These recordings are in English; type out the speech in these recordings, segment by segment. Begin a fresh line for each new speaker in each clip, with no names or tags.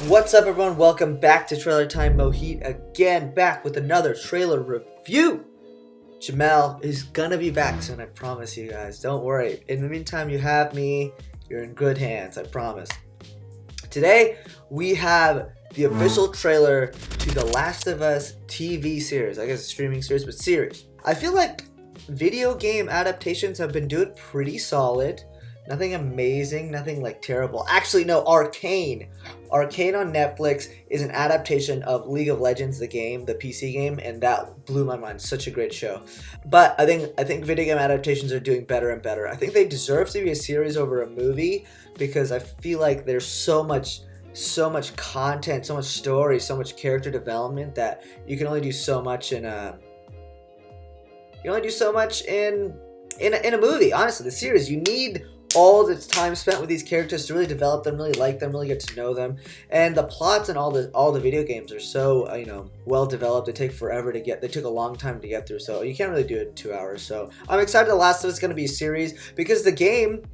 What's up, everyone? Welcome back to Trailer Time. Mohit again, back with another trailer review. Jamell is gonna be back soon, I promise you guys. Don't worry. In the meantime, you have me. You're in good hands, I promise. Today, we have the official trailer to The Last of Us TV series. I guess it's a streaming series, but series. I feel like video game adaptations have been doing pretty solid. Nothing amazing, nothing like terrible. Actually, no, Arcane. Arcane on Netflix is an adaptation of League of Legends, the game, the PC game, and that blew my mind. Such a great show. But I think video game adaptations are doing better and better. I think they deserve to be a series over a movie because I feel like there's so much content, so much story, so much character development that you can only do so much in a movie. Honestly, the series, you need all the time spent with these characters to really develop them, really like them, really get to know them. And the plots and all the video games are so well developed. They take forever to get. They took a long time to get through, so you can't really do it in 2 hours. So I'm excited The Last of Us is going to be a series because the game.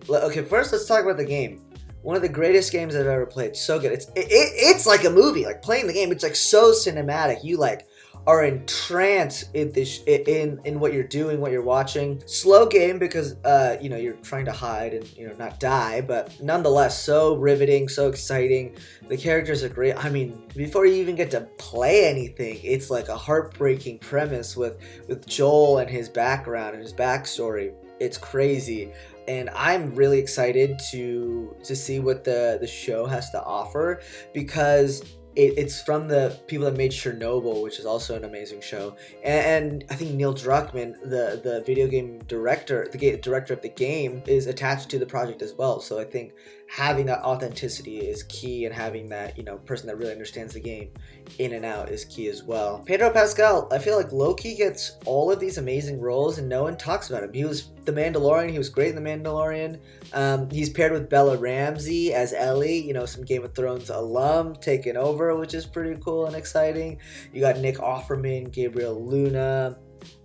Okay, first let's talk about the game. One of the greatest games I've ever played. So good. It's like a movie. Like playing the game, it's like so cinematic. You like are entranced in this in what you're doing, what you're watching. Slow game because you're trying to hide and not die, but nonetheless so riveting, so exciting. The characters are great. I mean, before you even get to play anything, it's like a heartbreaking premise with Joel and his background and his backstory. It's crazy. And I'm really excited to see what the show has to offer because it's from the people that made Chernobyl, which is also an amazing show. And I think Neil Druckmann, the video game director, the director of the game, is attached to the project as well. So I think having that authenticity is key, and having that person that really understands the game in and out is key as well. Pedro Pascal, I feel like low-key gets all of these amazing roles and no one talks about him. He was the Mandalorian. He was great in the Mandalorian. He's paired with Bella Ramsey as Ellie, some Game of Thrones alum taking over, which is pretty cool and exciting. You got Nick Offerman, Gabriel Luna.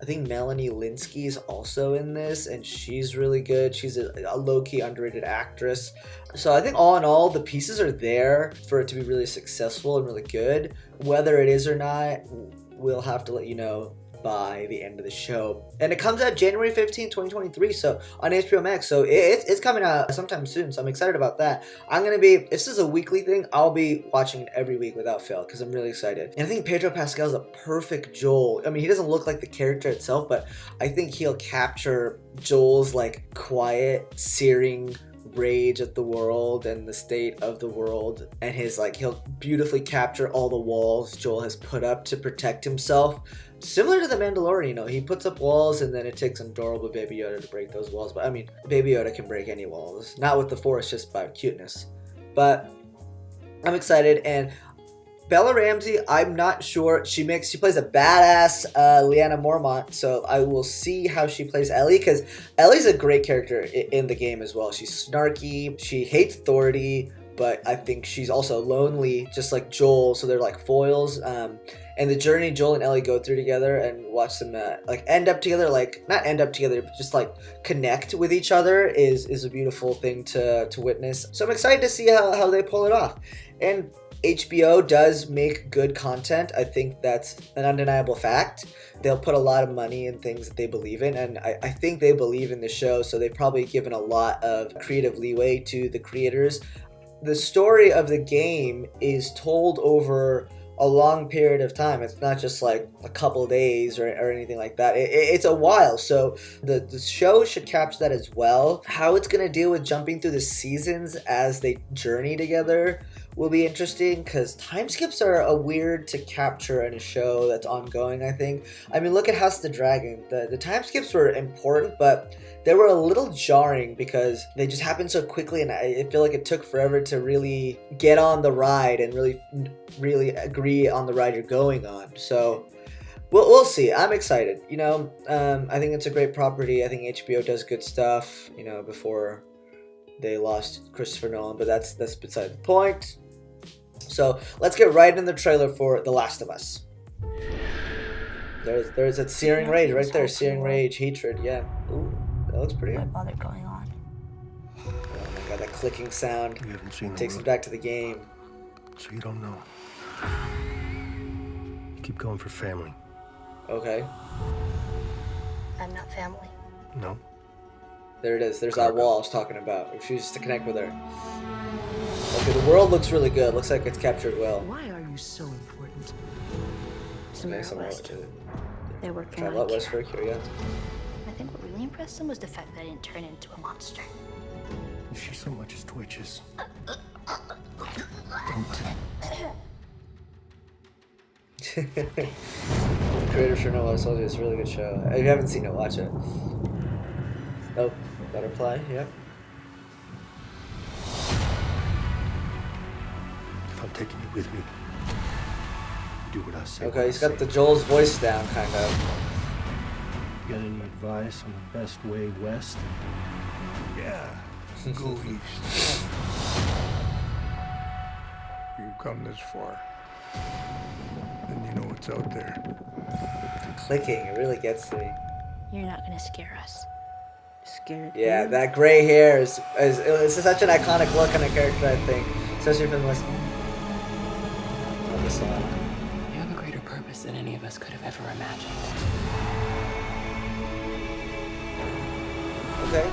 I think Melanie Linsky is also in this, and she's really good. She's a low-key underrated actress. So I think all in all, the pieces are there for it to be really successful and really good. Whether it is or not, we'll have to let you know by the end of the show. And it comes out January 15, 2023, so on HBO Max. So it's coming out sometime soon, so I'm excited about that. If this is a weekly thing, I'll be watching it every week without fail because I'm really excited. And I think Pedro Pascal is a perfect Joel. I mean, he doesn't look like the character itself, but I think he'll capture Joel's like quiet, searing rage at the world and the state of the world, and he'll beautifully capture all the walls Joel has put up to protect himself. Similar to the Mandalorian, he puts up walls and then it takes an adorable Baby Yoda to break those walls. But I mean, Baby Yoda can break any walls. Not with the Force, just by cuteness. But I'm excited. And Bella Ramsey, I'm not sure. She plays a badass Lyanna Mormont, so I will see how she plays Ellie, because Ellie's a great character in the game as well. She's snarky, she hates authority, but I think she's also lonely, just like Joel, so they're like foils. And the journey Joel and Ellie go through together and watch them end up together, not end up together, but just connect with each other is a beautiful thing to witness. So I'm excited to see how they pull it off. And HBO does make good content. I think that's an undeniable fact. They'll put a lot of money in things that they believe in, and I think they believe in the show, so they've probably given a lot of creative leeway to the creators. The story of the game is told over a long period of time. It's not just like a couple days or anything like that. It's a while, so the show should capture that as well. How it's going to deal with jumping through the seasons as they journey together will be interesting, because time skips are weird to capture in a show that's ongoing, I think. I mean, look at House of the Dragon. The time skips were important, but they were a little jarring because they just happened so quickly, and I feel like it took forever to really get on the ride and really agree on the ride you're going on. So we'll see. I'm excited. I think it's a great property. I think HBO does good stuff, before they lost Christopher Nolan, but that's beside the point. So let's get right in the trailer for The Last of Us. There's that searing rage right there. Searing rage, hatred, yeah. Ooh, that looks pretty good.
What bothered going on?
Oh my god, that clicking sound takes me back to the game.
So you don't know. You keep going for family.
Okay.
I'm not family.
No?
There it is. There's that wall I was talking about. Refuses to connect with her. Okay, the world looks really good. Looks like it's captured well.
Why are you so important?
Okay,
Somewhere west. They're working on
Charlotte
a
West for
cure.
a cure, yes.
I think what really impressed them was the fact that I didn't turn into a monster.
If she so much as twitches, don't.
Creator sure know what I told you. It's a really good show. If you haven't seen it, watch it. Oh, butterfly. Yep.
If I'm taking you with me, you do what I say.
Okay, he's got the Joel's voice down, kind of.
You got any advice on the best way west?
Yeah, go east. You've come this far, then you know what's out there.
Clicking, it really gets to me.
You're not gonna scare us.
Scared?
Yeah, that gray hair is it's such an iconic look on a character, I think, especially from this. Love this song.
You have a greater purpose than any of us could have ever imagined.
Okay.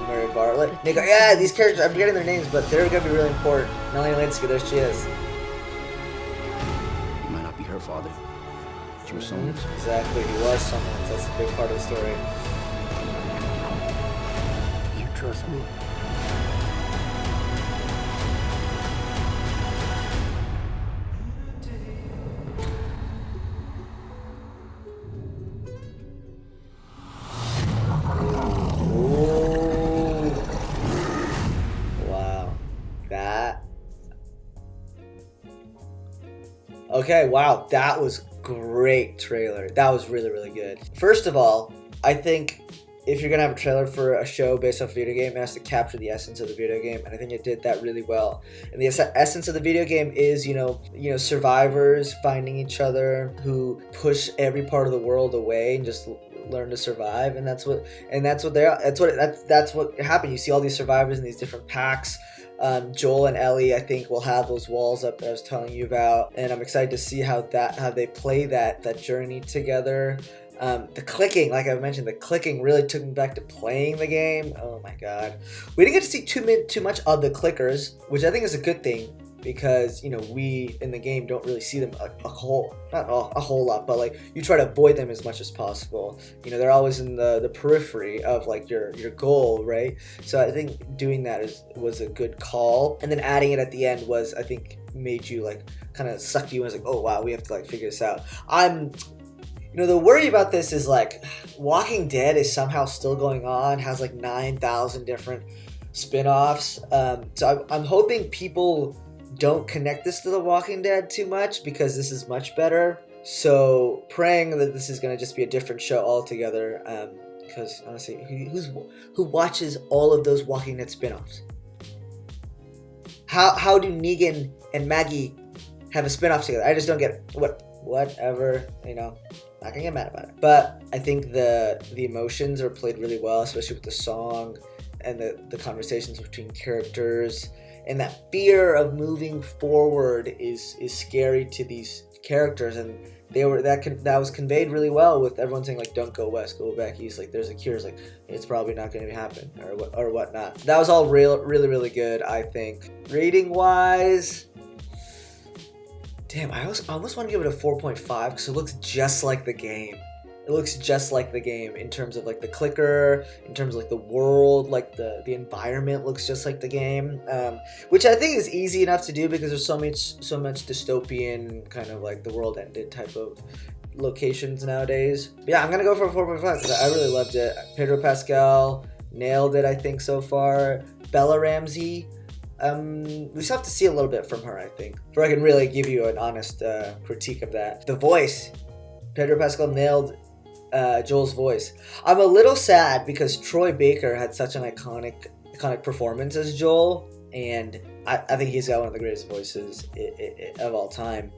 Mary Bartlett. Nico, yeah, these characters, I'm forgetting their names, but they're gonna be really important. Melanie Linsky, there she is.
You might not be her father, but you were someone's.
Exactly, he was someone's. That's a big part of the story.
You trust me?
Ooh. Wow. That. Okay, wow, that was great trailer. That was really, really good. First of all, I think if you're gonna have a trailer for a show based off a video game, it has to capture the essence of the video game, and I think it did that really well. And the essence of the video game is, you know, survivors finding each other who push every part of the world away and just learn to survive, and that's what happened. You see all these survivors in these different packs. Joel and Ellie, I think, will have those walls up that I was telling you about, and I'm excited to see how they play that journey together. The clicking, like I mentioned, the clicking really took me back to playing the game. Oh my god, we didn't get to see too much of the clickers, which I think is a good thing, because, you know, we in the game don't really see them a whole lot, but like you try to avoid them as much as possible. You know, they're always in the periphery of like your goal, right? So I think doing that was a good call, and then adding it at the end was, I think, made you like kind of sucked you in. It's like, oh wow, we have to like figure this out. You know, the worry about this is like Walking Dead is somehow still going on, has like 9,000 different spin-offs. So I'm hoping people don't connect this to The Walking Dead too much, because this is much better. So praying that this is going to just be a different show altogether, because honestly, who watches all of those Walking Dead spin-offs? How do Negan and Maggie have a spin-off together? I just don't get it. Whatever, you know. Not gonna get mad about it, but I think the emotions are played really well, especially with the song and the conversations between characters, and that fear of moving forward is scary to these characters, and that was conveyed really well with everyone saying like, don't go west, go back east, like there's a cure. It's like, it's probably not going to happen or whatnot. That was all really, really good. I think rating wise, damn, I almost want to give it a 4.5 because it looks just like the game. It looks just like the game in terms of like the clicker, in terms of like the world, like the environment looks just like the game, which I think is easy enough to do because there's so much dystopian kind of like the world ended type of locations nowadays. But yeah, I'm gonna go for a 4.5 because I really loved it. Pedro Pascal nailed it, I think, so far. Bella Ramsey. We still have to see a little bit from her, I think, before I can really give you an honest critique of that. The voice, Pedro Pascal nailed Joel's voice. I'm a little sad because Troy Baker had such an iconic performance as Joel, and I think he's got one of the greatest voices of all time.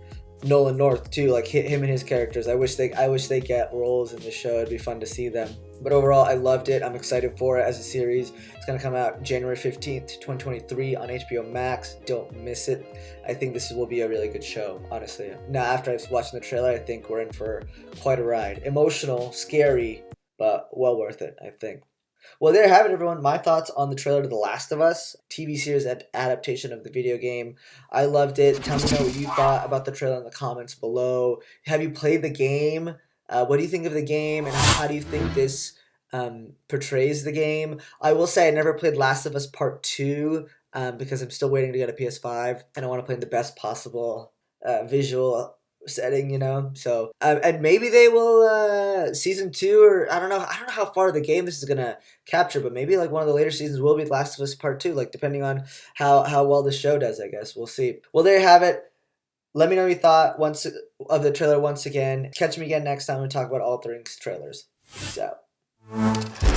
Nolan North too, like him and his characters. I wish they get roles in the show. It'd be fun to see them. But overall, I loved it. I'm excited for it as a series. It's gonna come out January 15th, 2023 on HBO Max. Don't miss it. I think this will be a really good show, honestly. Now, after I've watched the trailer, I think we're in for quite a ride. Emotional, scary, but well worth it, I think. Well, there you have it, everyone. My thoughts on the trailer to The Last of Us, TV series adaptation of the video game. I loved it. Tell me what you thought about the trailer in the comments below. Have you played the game? What do you think of the game, and how do you think this portrays the game? I will say I never played Last of Us Part 2 because I'm still waiting to get a PS5, and I want to play in the best possible visual setting, you know. So and maybe they will season 2, or I don't know how far the game this is gonna capture, but maybe like one of the later seasons will be Last of Us Part 2, like depending on how well the show does, I guess. We'll see. Well, there you have it. Let me know what you thought of the trailer once again. Catch me again next time we talk about all things trailers. Peace out.